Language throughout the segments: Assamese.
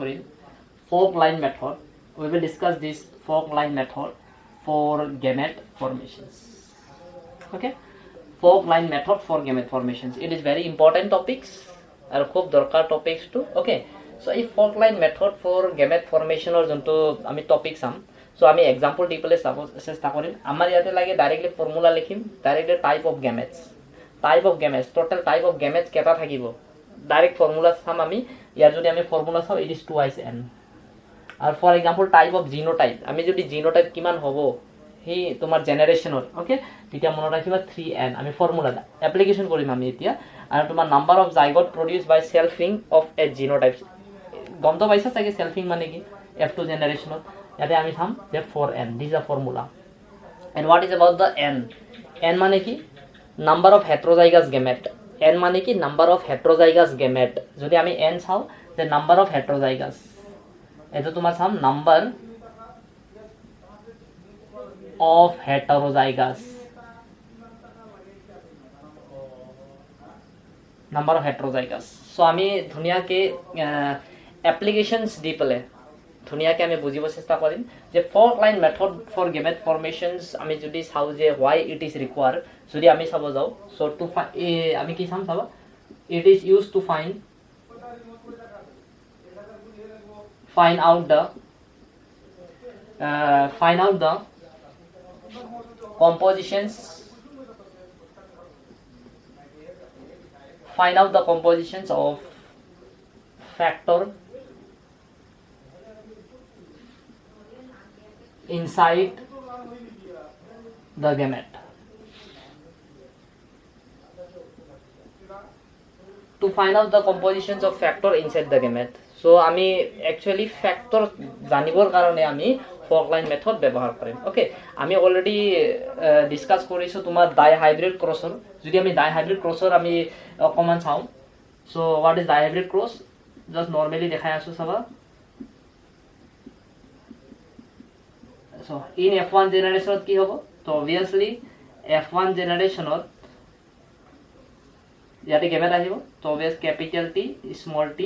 কৰিম fork line method. We will discuss this fork line method for gamete formations. Okay, fork line method for gamete formations. It is very important topics and খুব দৰকাৰ topics too. Okay, so এই fork line method for gamete formation or যোনটো আমি topic চাম, so আমি example দি পেলাই চাব চেষ্টা কৰিম। আমাৰ ইয়াতে লাগে ডাইৰেক্টলি ফৰ্মুলা লিখিম, directly type of gametes, total type of gametes কেটা থাকিব, ডাইৰেক্ট ফৰ্মুলা চাম আমি। ইয়াৰ যদি আমি ফৰ্মুলা চাও, it is 2n। আর for example type of genotype, আমি যদি জিনোটাইপ কিমান হব সেই তোমার জেনারেশনের, ওকে, তেতিয়া মনত রাখিবা 3n। আমি ফর্মুলা অ্যাপ্লিকেশন কৰিম আমি এতিয়া। আর তোমার number of zygote produce by selfing of a genotype, গম তো পাইছা চাগে সেলফিং মানে কি, f2 জেনারেশনত। ইয়াতে আমি চাম যে 4n, this a formula. And what is about the n? n মানে কি, number of heterozygous gamete. n মানে কি, নাম্বার অফ হেট্রোজাইগাস গেমেট। যদি আমি n চাও, যে নাম্বার অফ হেট্রোজাইগাস, এটা তোমার sum number of heterozygous, number of heterozygous. So আমি ধুনিয়াকে অ্যাপ্লিকেশনস দি পেলে ধুনিয়াকে আমি বুঝিব চেষ্টা কৰিম যে fork line method for gamete formations আমি যদি চাও যে হোৱাই ইট ইজ ৰিকোয়াৰ, যদি আমি চাব যাও, সো টু আমি কি চাম চাবা, it is use to find out the compositions, of factor inside the gamete. To find out the compositions of factor inside the gamete. So আমি actually factor জানিবৰ কাৰণে আমি fork line method ব্যৱহাৰ কৰিম। ওকে, আমি অলৰেডি ডিসকাস কৰিছো তোমাৰ ডাইহাইব্ৰিড ক্ৰসৰ। যদি আমি ডাইহাইব্ৰিড ক্ৰসৰ আমি অকমান চাও, so what is dihybrid cross, just normally দেখাই আছো চাবা। সো ইন f1 জেনারেশনত কি হ'ব, তো অবভিয়াসলি f1 জেনারেশনত ইয়াতে গেমেট আহিব, তো obvious capital T small t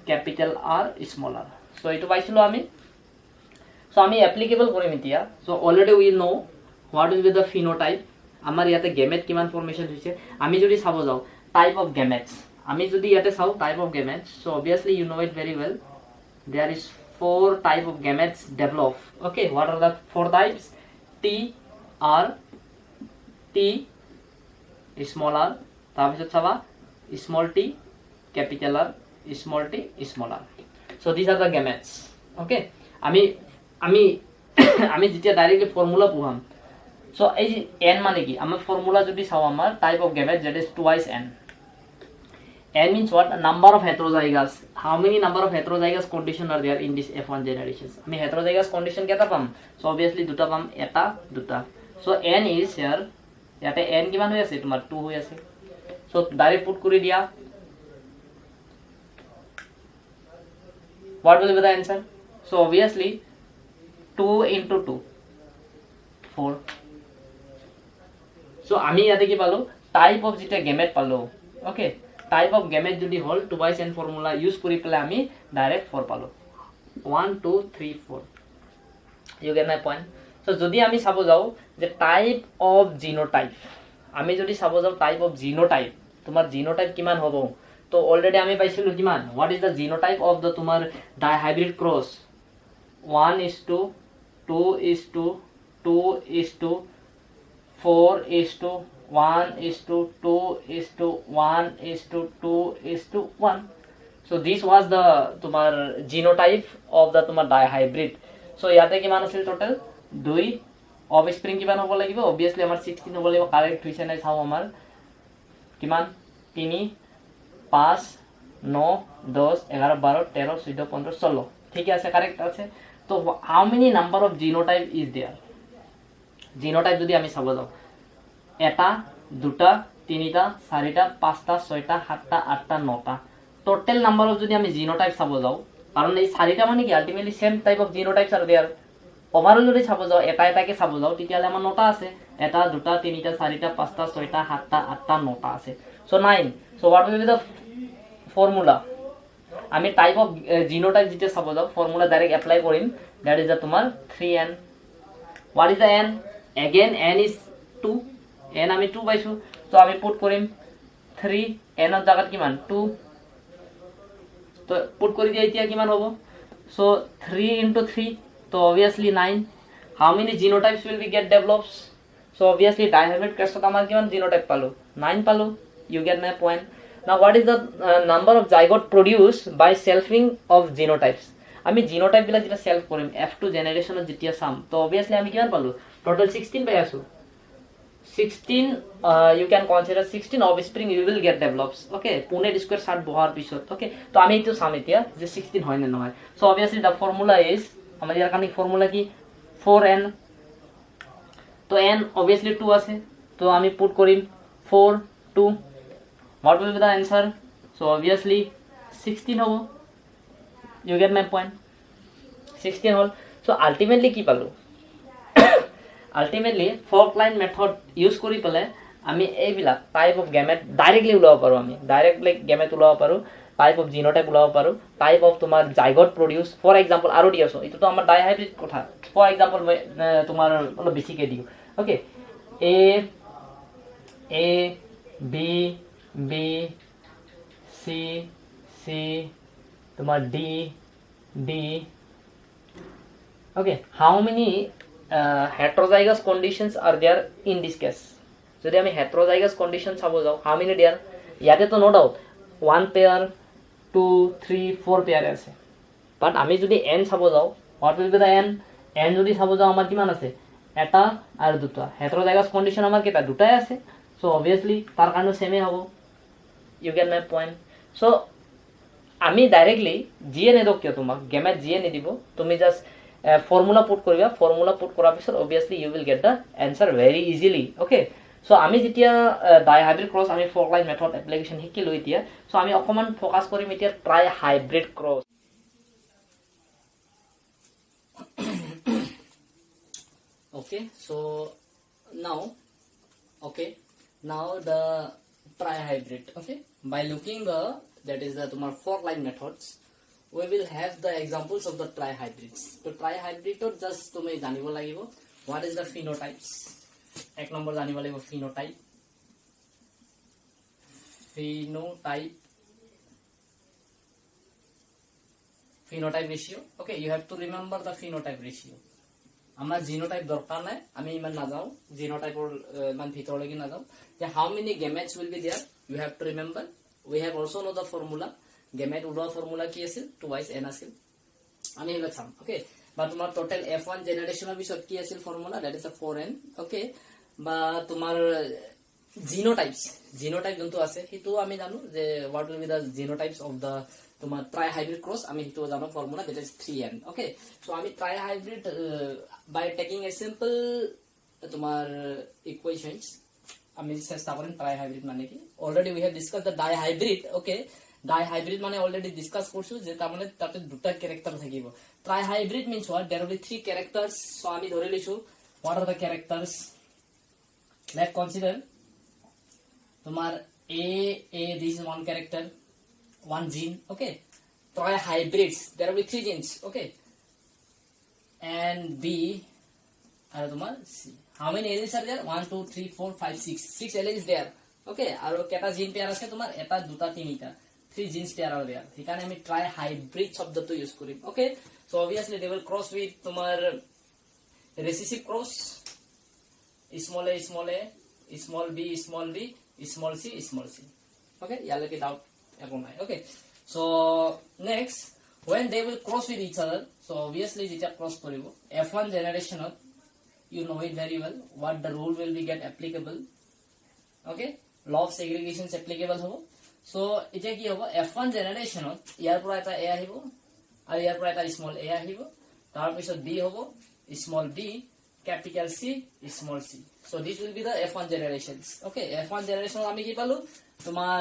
capital R small r। So এটো পাইছিলো আমি। সো আমি অ্যাপ্লিকেবল কৰিম এতিয়া। So already we know what is with the phenotype, আমাৰ ইয়াতে গেমেট কিমান ফৰ্মেশন হৈছে। আমি যদি চাব যাও টাইপ অফ গেমেটস, আমি যদি ইয়াতে চাও type of gametes, so obviously you know it very well, there is 4 type of gametes develop. Okay, what are the 4 types? T R T small r, তাৰপিছত চাবা small t capital R small t small r. So these are the gametes. Okay, আমি আমি যেতিয়া ডাইরেক্টলি ফর্মুলা পঢ়াম, সো এই n মানে কি, আমাৰ ফৰ্মুলা যদি চাও আমাৰ type of gamete that is twice n. n means what? Number of heterozygous. How many number of heterozygous condition are there in this f1 generations? আমি heterozygous condition কেটা পাম? So obviously দুটা পাম, এটা দুটা। So n is here, ইয়াতে n কিমান হৈ আছে তোমাৰ 2 হৈ আছে। So ডাইৰেক্ট পুট কৰি দিয়া, what will be the answer? So obviously 2 into 2 4. So আমি ইয়াতে কি পালো, টাইপ অফ যেটা গেমেট পালো। ওকে, টাইপ অফ গেমেট যদি হল 2/n ফর্মুলা ইউজ কৰি পেলাই আমি ডাইরেক্ট 4 পালো, 1 2 3 4। You get my point. So যদি আমি চাব যাও যে টাইপ অফ জিনোটাইপ, আমি যদি চাব যাও টাইপ অফ জিনোটাইপ, তোমার জিনোটাইপ কিমান হ'ব, তো অলরেডি আমি পাইছিলো কিমান, what is the genotype of the তোমার dihybrid cross, 1:2:2:1:2:1:2:1. So this was the তোমার জিনোটাইপ অফ দ্য তোমার ডাইহাইব্রিড। সো ইয়াতে কিমান আছিল টোটাল 2, অফ স্প্রিং কিমান হ'ব লাগিব, অবভিয়াসলি আমাৰ 16 হ'ব লাগিব। কাৰেক্ট হৈছে নাই চাও, আমাৰ কিমান 3 5 9 10 11 12 13 14 15 16, ঠিক আছে, কারেক্ট আছে। তো how many number of genotype is there? Genotype যদি আমি চাব যাও, এটা দুটা তিনিটা চাৰিটা পাঁচটা ছয়টা সাতটা আঠটা নটা, টোটাল নাম্বাৰ অফ যদি আমি জিনোটাইপ চাব যাও, কাৰণ এই চাৰিটা মানে কি ultimately same type of genotypes are there. Overall যদি চাব যাও, এটা এটাকে চাব যাও, তেতিয়াহলে আমার 9টা আছে, এটা দুটা তিনিটা চাৰিটা পাঁচটা ছয়টা সাতটা আঠটা 9টা আছে। So 9. So what will be the formula? আমি টাইপ অফ জিনোটাইপ যেতিয়া চাব যাওঁ ফৰ্মুলা ডাইৰেক্ট এপ্লাই কৰিম দ্যাট ইজ তোমাৰ 3n what is the n again n is 2 n আমি 2 পাইছো তো আমি পুট কৰিম 3 n ৰ জাগাত কিমান 2 তো পুট কৰি দিয়া এতিয়া কিমান হ'ব so 3 into 3 so obviously 9 how many genotypes will we get develops so obviously dihybrid crest amar kiman genotype palo 9 palo you get my point now what is the number of zygote produced by selfing of genotypes ami genotype bila jeta self korim f2 generation of jetia sum so obviously ami kiman palo total 16 pai asu 16 you can consider 16 offspring you will get develops okay punet square 60 bohar pisot okay to ami etu sam etia je 16 hoy na noy so obviously the formula is amar yar kani formula ki 4n to n obviously 2 ase to ami put korim 4 2 what will be the answer so obviously 16 hobo you get my point 16 hol so ultimately ki palo ultimately fork line method use kori pale ami eibila type of gamete directly ulaba paru ami directly gamete ulaba paru type of genotype ulaba paru type of tomar zygote produce for example aro diaso etu to amar dihybrid kotha for example tomar olo basic e diu okay a b b c c tomar d d okay how many heterozygous conditions are there in this case jodi ami heterozygous conditions sabo jao how many there yate to no doubt one pair 2 3 4 pair ase but ami jodi n sabo jao what will be the n jodi sabo jao amar kiman ase eta ar duta heterozygous condition amar keta dutai ase so obviously tar karone same hobo you get my point so ami directly gn edok kyo tomak gamete gn dibo tumi just formula put koriba formula put kora pisor obviously you will get the answer very easily okay so ami jetia dihybrid cross ami fork line method application hikilu etia so ami okoman focus korim etia try hybrid cross okay so now the try hybrid okay by looking the that is the tomar fork line methods we will have the examples of the trihybrids so trihybrid to just tumi janibo lagibo what is the phenotypes ek number janibo lagibo phenotype ratio okay you have to remember the phenotype ratio amar genotype dorkar nai ami iman na jao genotype or man bhitor legi na jao je how many gametes will be there you have to remember we have also know the formula gamete ulwa formula ki asil twice n asil ami hela cham okay ba tumar total f1 generation of bisot ki asil formula that is a 4n okay ba tumar genotype jonto ase hitu ami janu je what will be the genotypes of the tumar trihybrid cross ami hitu janu formula that is 3n okay so ami trihybrid by taking a simple tumar equations ami chesta korim trihybrid mane ki already we have discussed the dihybrid okay dihybrid mane already discuss korchu je ta mane tate duta character thakibo trihybrid means what there will be 3 characters so ami dhore lichu what are the characters let's consider tomar a this is one character one gene okay trihybrids there will be 3 genes okay and b and tomar c how many alleles are there 1 2 3 4 5 6 alleles there okay aro keta gene pair ase tomar eta duta tinita 3 genes pair are there hikane ami trihybrid shobd to use korim okay so obviously they will cross with tomar recessive cross small a small b small c okay yalla ke doubt ekon nai okay so next when they will cross with each other so obviously jeta cross koribo f1 generation of you know it very well what the rule will be get applicable okay law of segregation applicable hobo so eta ki hobo f1 generation of yar pura eta a ahibo ar yar pura eta small a ahibo tar pisot b hobo small b capital C small c so this will be the f1 generations okay f1 generation ami ki palu tomar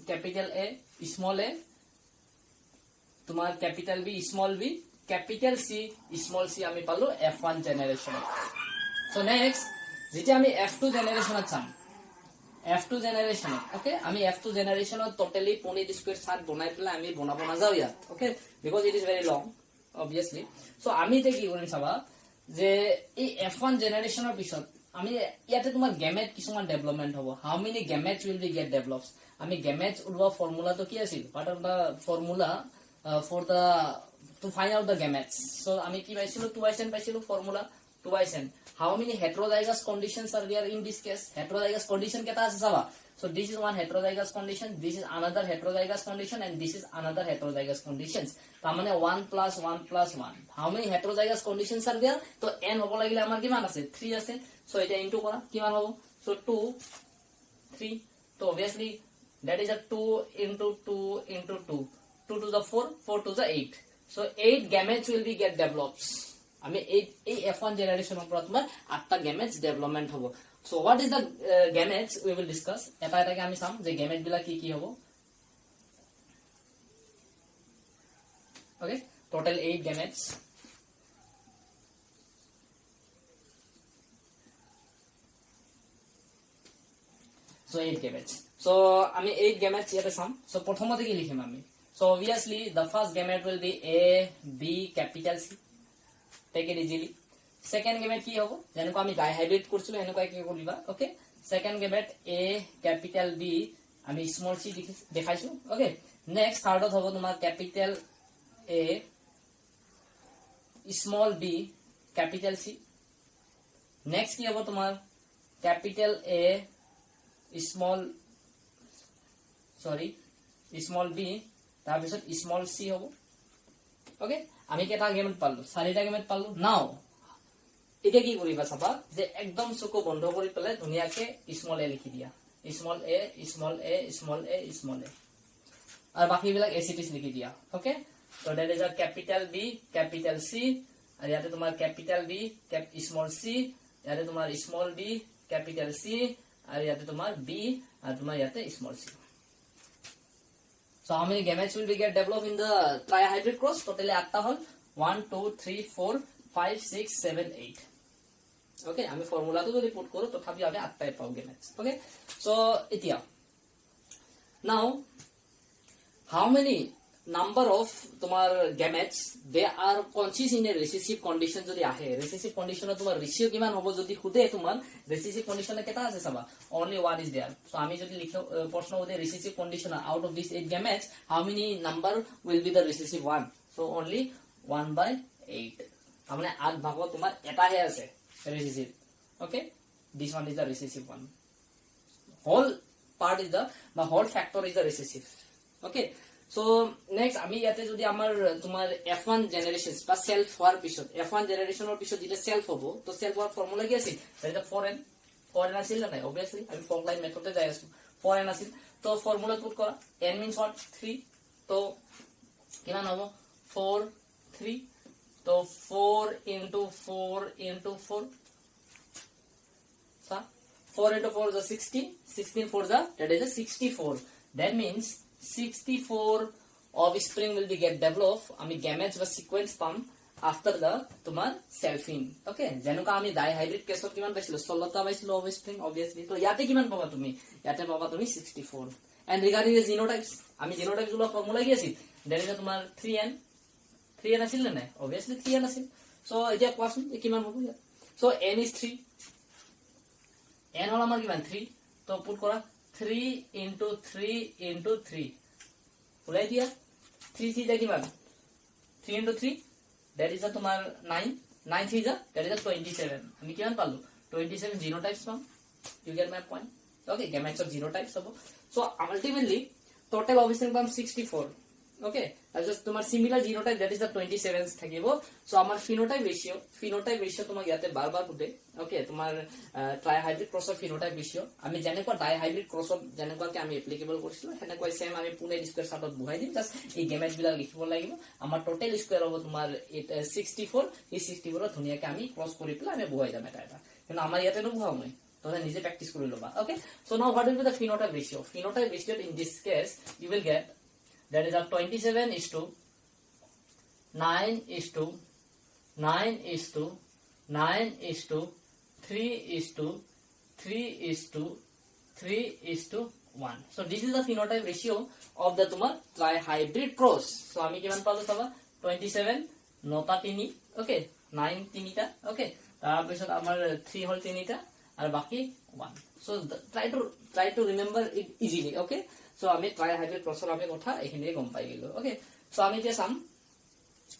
capital A small a tomar capital B small b capital C small c ami palu f1 generation so next jeti ami f2 generation acham F2 generation, okay, আমি F2 generation totally Punnett square chart বনাই পেলাই আমি বনাব নাযাও ইয়াত, okay, because it is very long obviously. So আমি এতিয়া কি কৰিম চাবা যে এই F1 generation পিছত আমি ইয়াতে তোমাৰ গেমেট কিছুমান ডেভেলপমেন্ট হ'ব, how many gametes will be get develops, আমি gametes উলোৱা ফৰ্মুলা তো কি আছিল, what are the formula for the to find out the gametes. So আমি কি পাইছিলো 2n পাইছিলো formula 2n. How many heterozygous conditions are there in this case? Heterozygous condition কেটা আছে চাবা, so this is one heterozygous condition, this is another heterozygous condition, and this is another heterozygous conditions. তার মানে 1 plus 1 plus 1. How many heterozygous conditions are there? তো n হব লাগিলে আমার কিমান আছে 3 আছে, so এটা ইনটু কৰা কিমান হ'ব, so 2 3, so obviously that is a 2 into 2 into 2, 2 to the 4, 4 to the 8, so 8 gametes will be get develops. আমি এই F1 generation of তোমার 8টা gametes development হবো. So what is the gametes we will discuss, এটা এটাকে আমি চাম যে gamete বিলাক কি কি হবো. Okay, total 8 gametes. So 8 gametes. So আমি 8 gametes ইয়াতে চাম. So প্রথমতে কি লিখিম আমি, so obviously the first gamete will be A B capital C. Take it easily. Second gamete কি হবো, যেনেকৈ আমি ডাইহাইব্রিড কৰিছিলো এনেকৈ কি কৰিবা, okay. Second gamete A capital B আমি small c দেখাইছো, ওকে. Next থাৰ্ডত হ'ব তোমাৰ capital A small b capital C. Next কি হ'ব তোমাৰ capital A small b তাৰপিছত small c হ'ব, ওকে. আমি কেটা গেমেট পালো, 4টা গেমেট পালো. নাও এতিয়া কি কৰিবা চাবা যে একদম চকু বন্ধ কৰি পেলাই ধুনিয়াকে স্মল a লিখি দিয়া, small a small a small a small a, আর বাকি বিলাক এসিটিস লিখি দিয়া, okay. So that is a capital B capital C, আর ইয়াতে তোমার capital B small c, ইয়াতে তোমার small b capital C, আর ইয়াতে তোমার b, আর তোমার ইয়াতে small c. So how many gametes will we get developed in the trihybrid cross? Totally 8টা hall, 1 2 3 4 5 6 7 8. Okay, আমি ফর্মুলাটো যদি পুট কৰো তথাপি আমি 8টাই পাও gametes, okay. So এতিয়া now how many number of তোমার gametes they are consist in a recessive condition যদি আহে, recessive condition তোমার রেশিও কিমান হ'ব যদি খুদে তোমার recessive condition কেটা আছে চাবা, only one is there. So আমি যদি লিখো প্রশ্ন হতে recessive condition out of these 8 gametes how many number will be the recessive one, so only 1/8, তার মানে 8 ভাগত তোমার এটাহে আছে recessive, okay. This one is the recessive one, whole part is the whole factor is the recessive, okay. So next আমি ইয়াতে যদি আমার তোমার F1 generation বা সেলফ হওয়ার পিছত F1 জেনাৰেশনৰ পিছত যেটা সেলফ হ'ব, তো সেলফ হওয়ার ফর্মুলা কি আছিল, এটা 4n আছিল না, obviously আমি ফর্ক লাইন মেথডে যাই আছো, 4n আছিল, তো ফর্মুলা পুট কৰা n means what 3, তো কিমান হ'ব 4 3, তো 4 into 4 into 4, so 4 into 4 is a 16, 16 4 is a, that is a 64, that means 64 offspring will be get developed. আমি gametes বা sequence পাম after the তোমার selfing, okay. যেনেকা আমি ডাইহাইব্রিড কেছত কিমান পাইছিলো 16টা পাইছিলো offspring obviously, তো ইয়াতে কিমান পাবা তুমি, ইয়াতে পাবা তুমি 64. and regarding the genotypes আমি genotypes গুলো ফর্মুলা কি আছিল, that is তোমার 3n আছিল না, obviously 3n আছিল. so এতিয়া কোৱাচোন কিমান হ'ব ইয়াত, so n is 3, n হল আমাৰ কিমান 3, তো পুট কৰা 3 into 3 into 3, ওলাই দিয়া 3 3 যা কিমান 3 into 3, that is তোমার 9 9 3 যা, that is 27. আমি কিমান পালো 27 genotypes পাম, you get my point, okay. gametes of genotypes হ'ব, so ultimately total offspring পাম 64, okay. আর জাস্ট তোমার similar genotype that is the 27 থাকিব. সো আমার ফিনোটাইপ রেশিও তোমাক ইয়াতে বারবার পুটে, ওকে. তোমার ট্রাইহাইব্রিড ক্ৰসৰ ফিনোটাইপ ৰেশিও আমি যেনেকুৱা ডাইহাইব্ৰিড ক্ৰসত যেনেকুৱাকে আমি এপ্লিকেবল কৰিছিলো সেনেকৈ সেম আমি পুনে স্কয়াৰ চাৰ্টত বহাই দিম, জাস্ট এই গেমেট বিলাক লিখিব লাগিব. আমাৰ টোটাল স্কয়াৰ হ'ব তোমাৰ 64, এই 64 ধুনিয়াকে আমি ক্ৰস কৰি পেলাই আমি বহাই যাম এটা এটা, কিন্তু আমাৰ ইয়াতে নবহাও মই, তোমৰা নিজে প্ৰ্যাকটিস কৰি লবা, okay. So now what will be the phenotype ratio, phenotype ratio in this case you will get, that is a 27 is to 9 is to 9 is to 9 is to 3 is to 3 is to 3:1. So this is the phenotype ratio of the তোমাৰ trihybrid cross. So আমি কিমান পালো চাবা 27 9টা 3 ওকে 9 3টা ওকে তাৰপিছত আমাৰ 3 হল 3টা আৰু বাকি 1. So try to remember it easily. Okay, so আমি trihybrid cross ৰ আমি কথা এইখিনি গম পাই গলো. Okay, so আমি যে চাম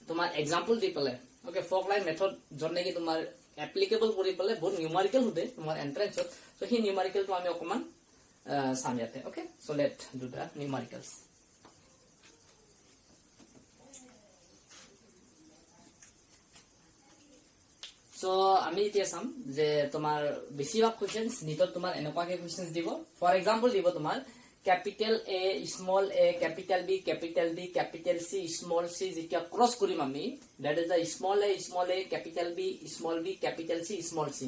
তোমাৰ এক্সাম্পল দি পেলে ওকে ফক লাইন মেথড জনে কি তোমাৰ এপ্লিকেবল কৰি পেলে বহুত নিউমাৰিকেল হতে তোমাৰ এন্ট্ৰেন্সত. So হি নিউমাৰিকেল তো আমি অকমান চাম ইয়াতে. Okay, so let do the numericals. So আমি এতিয়া চাম যে তোমাৰ বেছিভাগ কোৱেশ্চনস নিটত তোমাৰ এনেকুৱাকে কোৱেশ্চনস দিব. ফৰ এক্সাম্পল দিব তোমাৰ capital A small a capital B capital D capital C small c যেতিয়া ক্রস কৰিম আমি that is the small a capital B small b capital C small c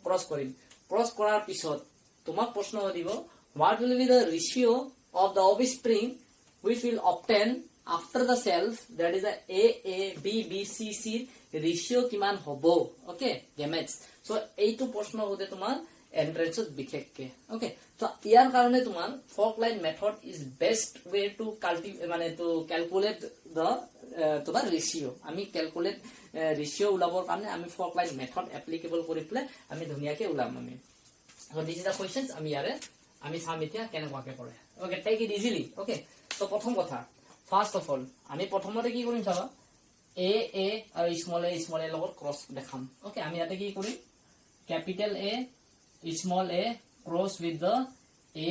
cross কৰিম. ক্ৰস কৰাৰ পিছত তোমাক প্ৰশ্ন দিব what will be the ratio of the offspring which will obtain after the self that is the a b b c c ratio কিমান হ'ব. Okay gametes. so এইটো প্ৰশ্ন হতে তোমাৰ এন্ট্ৰেন্সত বিশেষকে. ওকে, তো ইয়াৰ কাৰণে তোমাৰ fork line method is best way to মানে টু ক্যালকুলেট দ্য তোমাৰ ৰেশিও. আমি ক্যালকুলেট ৰেশিও উলাবৰ কাৰণে আমি ফক লাইন মেথড এপ্লিকেবল কৰি পেলে আমি ধুনিয়াকে উলাম আমি. so this is the questions আমি ইয়াৰে আমি চাম এতিয়া কেনেকুৱাকে কৰে. Okay, take it easily. Okay, তো প্ৰথম কথা ফাৰ্স্ট অফ অল আমি প্ৰথমতে কি কৰিম চাবা এ আৰু স্মল এ লগত ক্ৰস দেখাম. ওকে, আমি ইয়াতে কি কৰিম capital A small a cross with the a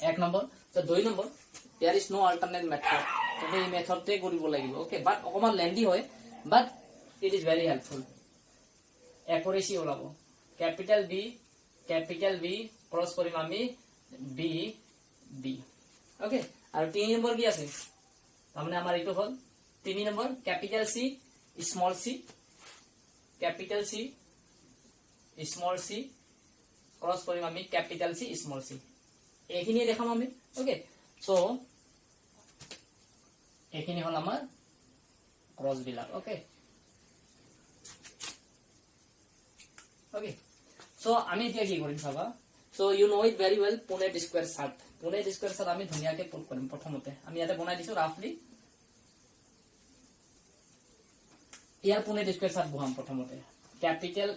এক নম্বৰ. তো দুই number there is no alternate method. তো এই মেথডতে কৰিব লাগিব. ওকে, বাট অকমান লেন্দি হয় বাট it is very helpful. accuracy ওলাব capital B cross কৰিম আমি B. ওকে, আৰু 3 নম্বৰ কি আছে তাৰমানে আমাৰ এইটো হ'ল 3 number capital C small c capital C small c cross কৰিম আমি capital C small c এইখিনি দেখাম আমি. ওকে, সো এইখিনি হল আমাৰ ক্ৰস বিলাক. ওকে ওকে, সো আমি এতিয়া কি কৰিম চাবা. So you know it very well Punnett square chart আমি ধুনিয়াকে পুট কৰিম. প্ৰথমতে আমি ইয়াতে বনাই দিছো ৰাফলি ইয়াৰ পুনেট স্কয়াৰ সাৰ্ট বহাম. প্ৰথমতে ক্যাপিটাল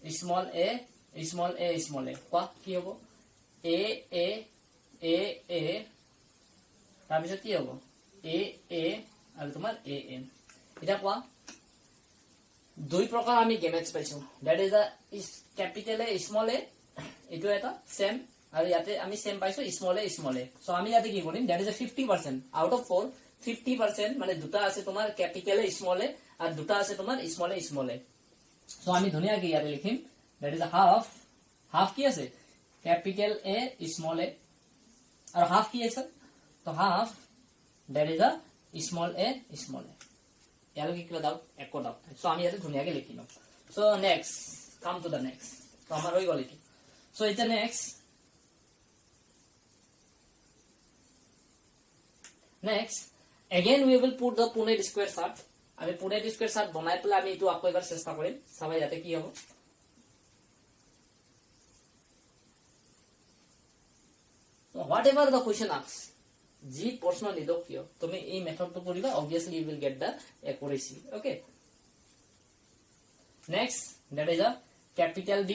A small a কোৱা কি হ'ব a তাৰপিছত কি হ'ব a আৰু তোমাৰ a এটা কোৱা. দুই প্ৰকাৰ আমি গেমেটস পাইছো that is the capital A small a এটো এটা সেম আৰু ইয়াতে আমি সেম পাইছো small a সো আমি ইয়াতে কি কৰিম that is a 50% out of 4 50% মানে দুটা আছে তোমাৰ capital A small a আৰু দুটা আছে তোমাৰ small a সো আমি ধুনিয়াকে ইয়াতে লিখিম that is a half কি আছে capital A small a আৰু half কি আছে তো half that is a small a ইয়াৰ কি কিলা ডাউট একো ডাউট. সো আমি ইয়াতে ধুনিয়াকে লিখি লম. So next come to the next. তো আমাৰ হৈ গল এটি. সো এটা next again we will put the Punnett square chart. আমি Punnett square chart বনাই পেলাই আমি এটো আকৌ এবাৰ চেষ্টা কৰিম. চাবা ইয়াতে কি হ'ব. So whatever the question asks, যি প্ৰশ্ন নিদক কিয় তুমি এই মেথডটো কৰিবা obviously you will get the accuracy. Okay, next that is a capital B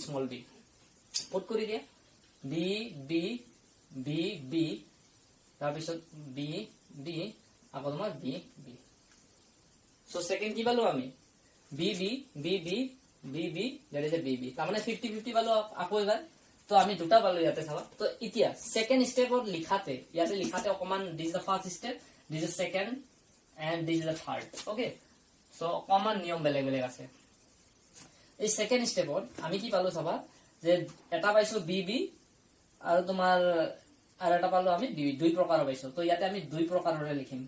small b put কৰি দিয়া B তাৰপিছত B আকৌ তোমাৰ B. so second কি পালো আমি BB that is a BB তাৰমানে 50-50 পালো আকৌ এবাৰ. তো আমি দুটা পালো ইয়াতে চাবা. তো এতিয়া সেকেন্ড স্টেপত লিখাতে ইয়াতে লিখাতে অকমান this is the first step, this is second and this is the third. okay, so common নিয়ম বেলেগ বেলেগ আছে. এই সেকেন্ড স্টেপত আমি কি পালো চাবা যে এটা পাইছো BB আৰু তোমাৰ আৰু এটা পালো আমি দুই প্ৰকাৰৰ পাইছো. তো ইয়াতে আমি দুই প্ৰকাৰৰে লিখিম.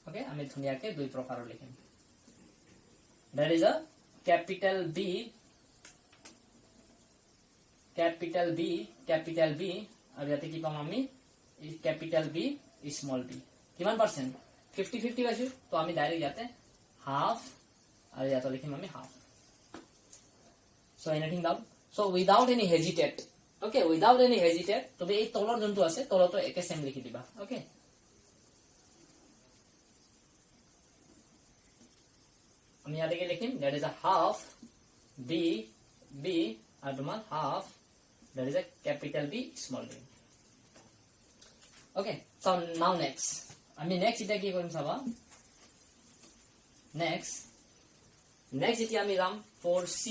ওকে, আমি ধুনিয়াকে দুই প্ৰকাৰৰ লিখিম. that is a capital B আৰু ইয়াতে কি পাম আমি capital B small b কিমান পাৰ্সেন্ট 50-50 পাইছো. তো আমি ডাইৰেক্ট ইয়াতে হাফ আৰু ইয়াতে লিখিম আমি half. So anything doubt? So without any hesitate, okay, without any hesitate, to be তলৰ যোনটো আছে তলতো একে সেম লিখি দিবা, okay? আমি ইয়াতে কি লিখিম? That is a half b আর তোমার half, that is a capital B small b. Okay, so now next আমি next এটা কি কৰিম চাবা, next এতিয়া আমি Ram for c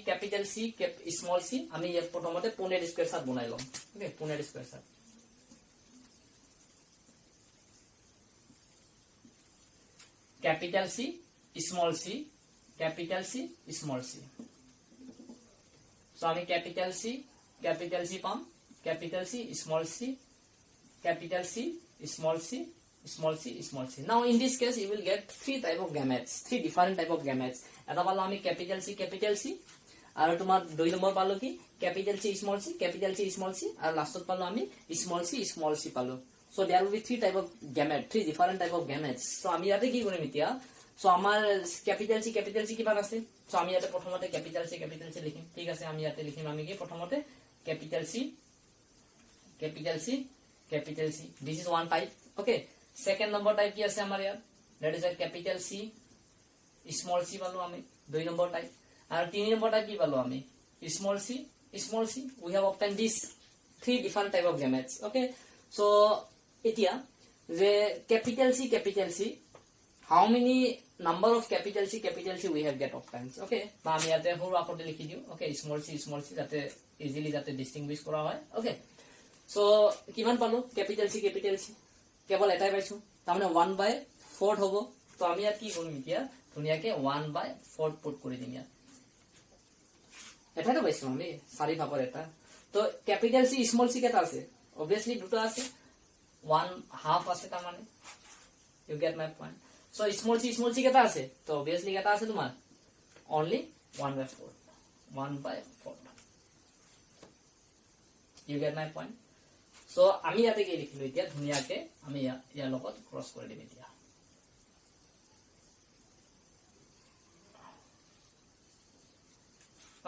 capital C small c, আমি ইয়াত প্ৰথমতে পুনেট স্কয়াৰ সাত বনাই লম, okay? পুনেট স্কয়াৰ সাত, capital C small c, capital C small c. So আমি capital C পাম, capital C small c, capital C small c, small c, small c. Now in this case you will get three type of gametes, three different type of gametes. এটা পালো আমি capital C আর তোমার দুই নম্বর পালো কি capital C small c, capital C small c, আর লাস্টত পালো আমি small c পালো. So there will be three type of gamete, three different type of gametes. So আমি ইয়াতে কি কৰিম এতিয়া, so আমাৰ capital C কিমান আছে, so আমি ইয়াতে প্ৰথমতে capital C লিখিম, ঠিক আছে? আমি ইয়াতে লিখিম আমি কি প্ৰথমতে capital C, this is one type, okay? Second number type কি আছে আমার ইয়াত, that is a capital C small c পালো আমি দুই নম্বর টাইপ, আর তিন নম্বর টাইপ কি পালো আমি small c, we have obtained these three different type of gametes, okay? So এতিয়া যে capital C, how many number of capital C we have get obtained, okay? বা আমি ইয়াতে সৰু আখৰতে লিখি দিও, okay? small c যাতে easily যাতে distinguish কৰা হয়, okay? So কিমান পালো capital C কেৱল এটাই পাইছো, তাৰমানে 1/4 হ'ব। তো আমি ইয়াত কি কৰিম এতিয়া, ধুনীয়াকে 1/4 পুট কৰি দিম ইয়াত, এটাটো পাইছো আমি 4 ভাগৰ এটা। তো capital C small c কেটা আছে, obviously দুটো আছে, 1/2 আছে, তাৰমানে you get my point. So small c কেটা আছে, তো obviously কেটা আছে তোমাৰ only 1/4, you get my point. So আমি ইয়াতে কি লিখিলো এতিয়া, ধুনীয়াকে আমি ইয়াৰ লগত ক্ৰস কৰি দিম এতিয়া,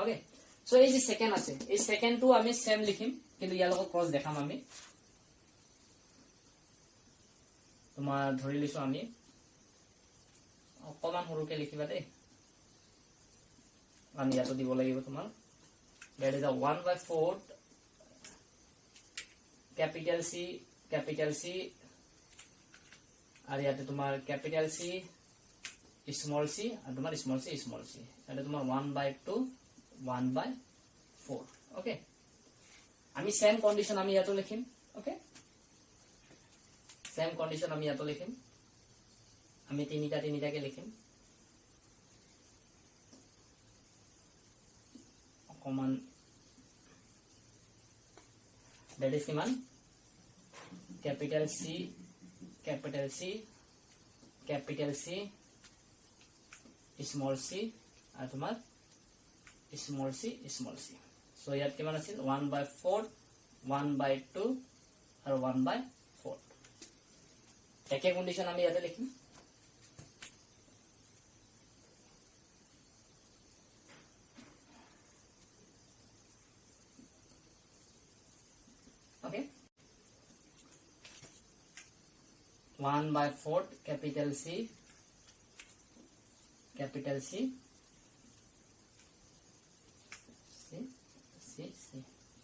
okay? So এই যে সেকেন্ড আছে, এই সেকেন্ডটো আমি সেম লিখিম, কিন্তু ইয়াৰ লগত ক্ৰস দেখাম আমি। তোমাৰ ধৰি লৈছো আমি অকমান সৰুকে লিখিবা দেই, আমি ইয়াতো দিব লাগিব তোমাৰ, that is a 1/4 capital C আর ইয়াতে তোমার capital C small c আর তোমার small c, এটা তোমার 1/2 1/4, ওকে? আমি সেম কন্ডিশন আমি ইয়াতো লিখিম, ওকে? সেম কন্ডিশন আমি ইয়াতো লিখিম, আমি তিনিটাকে লিখিম, অকমান that is কিমান capital C small c আর তোমার small c, so ইয়াত কিমান আছিল 1/4 1/2 আর 1/4, একে কন্ডিশন আমি ইয়াতে লিখিম, okay? 1/4 capital C C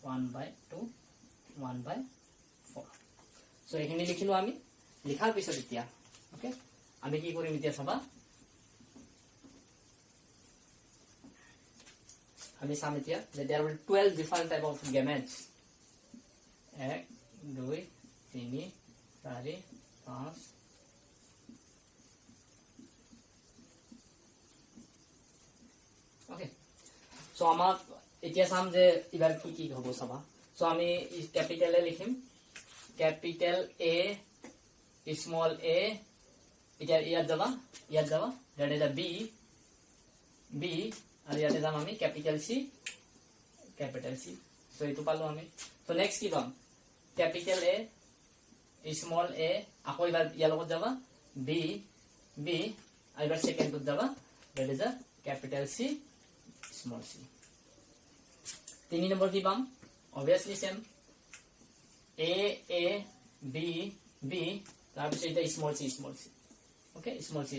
1/2 1/4, so এখানে লিখিলো আমি, লিখার পিছত এতিয়া, ওকে? আমি কি কৰিম এতিয়া চাবা, আমি চাম এতিয়া যে there will 12 different type of gametes, 1 2 3 4 5 okay? So আমার এতিয়া চাম যে এবার কি হ'ব চাবা। সো আমি ক্যাপিটাল এ লিখিম, ক্যাপিটাল এ স্মল এ, এটা ইয়াত যাবা দ্যাট ইজ আ বি আর ইয়াতে যাম আমি ক্যাপিটাল সি, সো এইটো পালো আমি। তো নেক্সট কি পাম, ক্যাপিটাল এ স্মল এ, আকৌ এবাৰ ইয়াৰ লগত যাবা বি আর এবার সেকেন্ডত যাবা that is a capital C small C, 3 number কি পাম obviously same a a b b তাৰপিছত এটা small c okay small c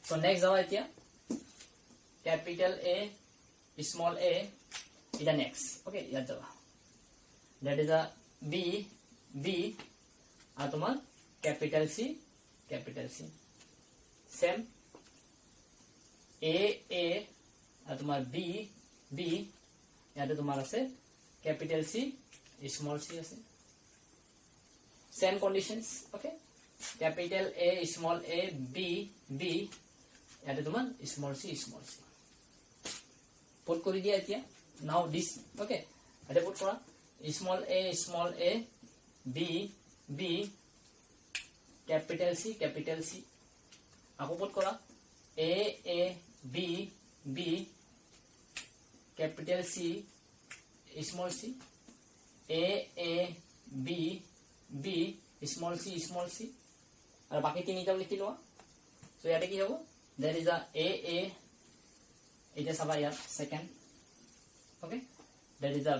so next যাও এতিয়া capital A small a এটা next okay ইয়াত যাবা that is a b b আৰু তোমাৰ capital C same a আৰু তোমাৰ b ইয়াতে তোমাৰ আছে capital C small c আছে same conditions okay capital A small a b ইয়াতে তোমাৰ small c put কৰি দিয়া এতিয়া now this okay এটা put কৰা small a b capital C আকৌ put কৰা a b capital C small c a b small c আৰু বাকি তিনিটা লিখি লোৱা সো ইয়াতে কি হ'ব there is a এটা সবা ইয়াত second okay that is a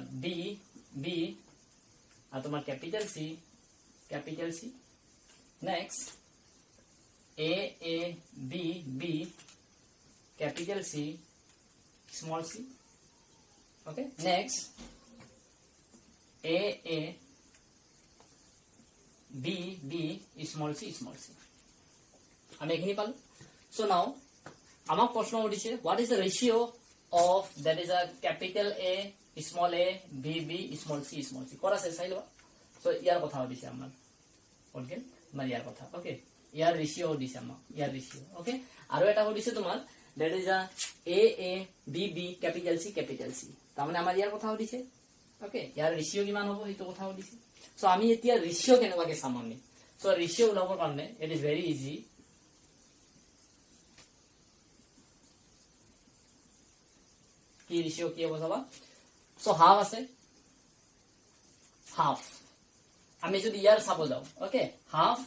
b আৰু তোমাৰ capital C next a b capital C small c okay next a b small c আমি এখানে পালো so now আমাক প্রশ্ন উঠিছে what is the ratio of that is a capital A small a b small c করা আছে চাই লবা so ইয়াৰ কথা উঠিছে আমাৰ ওকে মানে ইয়াৰ কথা ওকে ইয়াৰ ৰেশিও দিছে আমাক ইয়াৰ ৰেশিও ওকে আৰু এটা উঠিছে তোমাৰ that is a b capital C তাৰ মানে আমাৰ ইয়াৰ কথা উঠিছে ওকে ইয়াৰ রেশিও কিমান হ'ব এইটো কথা উঠিছে so আমি এতিয়া রেশিও কেনেবাকে সামনে so রেশিও উলাবৰ কাৰণে it is very easy কি রেশিও কি হ'ব চাবা so half আছে half আমি যদি ইয়াৰ চাব যাও ওকে half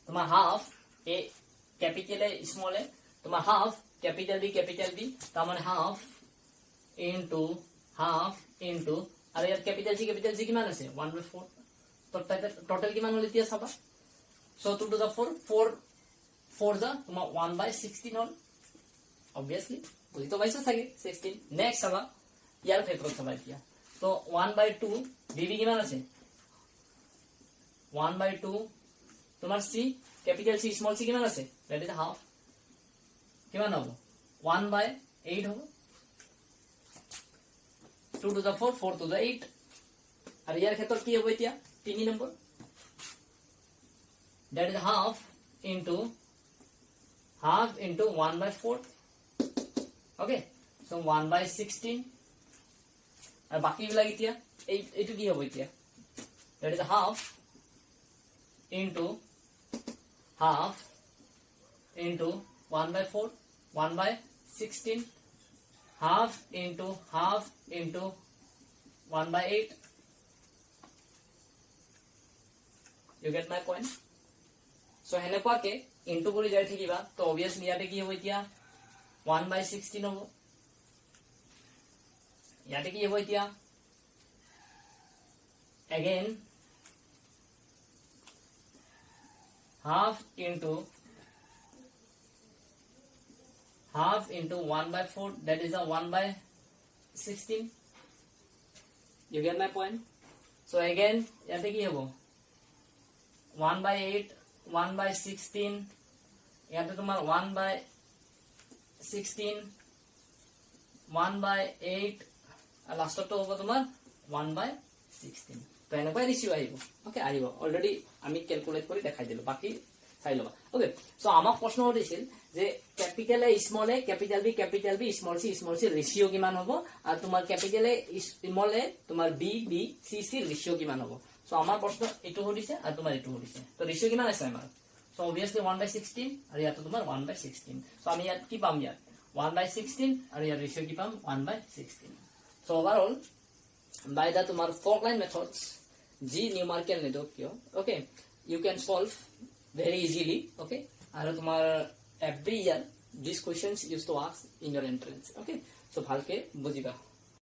তোমার half a capital A small a তোমার half capital B তার মানে half into আর ইয়ার capital C কিমান আছে 1/4 তো টোটাল কিমান হল এতিয়া চাবা so 2 to the 4 যা তোমার 1/16 হল obviously বুঝি তো পাইছো থাকে 16 নেক্সট চাবা ইয়ার ক্ষেত্ৰত চাবা এতিয়া তো 1/2 BB কিমান আছে 1/2 তোমার C capital C small c কিমান আছে that is half কিমান হ'ব 1/8 হ'ব 2 to the 4 to the 8 আর ইয়ার ক্ষেত্ৰত কি হ'ব এতিয়া 3 number that is half into 1/4 okay so 1/16 আর বাকি বিলাক এতিয়া এইটো কি হ'ব এতিয়া that is half into 1/4 1/16 half into 1/8 you get my point so হেনেকুৱাকে ইনটু কৰি যাই থাকিবা তো obviously ইয়াতে কি হ'ব এতিয়া 1/16 হ'ব ইয়াতে কি হ'ব এতিয়া again half into 1/4 that is a 1/16 you get my point so again yate ki hobo 1/8 1/16 yate tomar 1/16 1/8 are last তো hobo tomar 1/16 তো এনেকুৱা ৰেশিও আহিব ওকে আহিব অলৰেডি আমি ক্যালকুলেট কৰি দেখাই দিলো বাকি চাই লবা ওকে সো আমাক প্ৰশ্ন উঠিছিল যে capital A small A capital B small C ratio কিমান হ'ব আৰু তোমাৰ ক্যাপিটাল এ স্মল এ তোমাৰ বি সি ৰেশিও কিমান হ'ব সো আমাৰ প্ৰশ্ন এটো উঠিছে আৰু তোমাৰ এটো উঠিছে তো ৰেশিও কিমান আছে আমাৰ সো obviously 1/16 আৰু ইয়াত তোমাৰ 1/16 সো আমি ইয়াত কি পাম ইয়াত 1/16 আৰু ইয়াৰ রেশিও কি পাম 1/16 সো ওভারঅল by the তোমার fork line methods G numerical network okay you can solve very easily okay আৰু তোমাৰ every year these questions used to ask in your entrance okay so ভালকে বুজিবা